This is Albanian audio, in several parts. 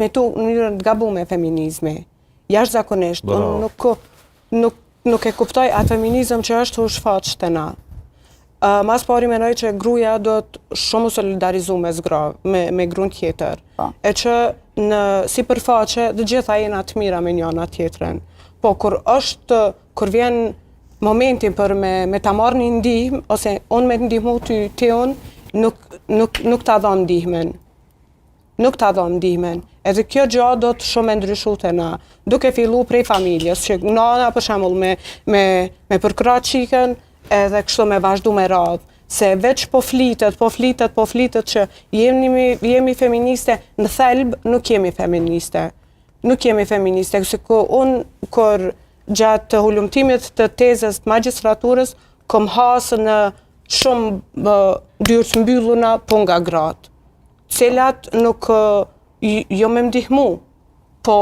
me tu mënyrën të gabuar me feminizmi. Jashtëzakonisht, unë nuk e kuptoj atë feminizëm që është u shfaq te na. Mas pari mendoj që gruaja do të shumë u solidarizu me gruan tjetër. E që në sipërfaqe të gjitha jena të mira me njëna tjetrën. Po kur vjen momenti për me ta marrë një ndihmë, ose unë me të ndihmu ty unë, nuk ta dhom ndihmën. Nuk ta dhom ndihmën. Edhe kjo gjë do të shumë e ndryshu te na. Duke fillu prej familjes, që nana për shembull me përkra qikën, edhe kështu me vazhdu me radhë. Se veç po flitet që jemi feministe, në thelb nuk jemi feministe. Nuk jemi feministe, se unë kur gjatë hulumtimit të tezës të magjistraturës, kom hasë në shumë dyrës mbylluna po nga gratë, cilat nuk jo me ndihmu, po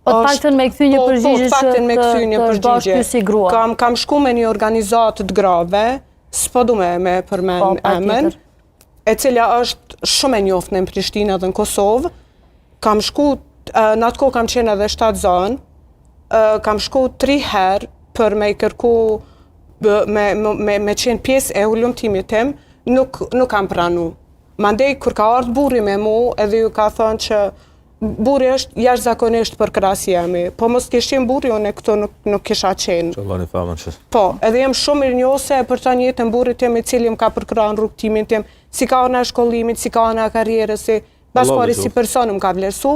të paktën me kthy një përgjigje si grua. Kam shku me një organizatë të grave, s'po du me përmen emën, e cila është shumë e njoftën në Prishtinë dhe në Kosovë. Kam shku, në atë kohë kam qenë edhe 7 zonë, kam shku 3 herë për me i kërku me qenë pjesë e hulumtimit tim, nuk kam pranu. Mandej, kur ka ardhur burri me mu, edhe ju ka thënë që burri është jashtëzakonisht për krahas jemi, po mos kishim burri, unë këtu nuk kisha qenë. Po, edhe jem shumë mirënjohëse për të njëjtën burrit tim i cili më ka përkrahur në rrugtimin tim, si ka ona shkollimit, si ka ona karrierës, si pas pari si person më ka vlerësu.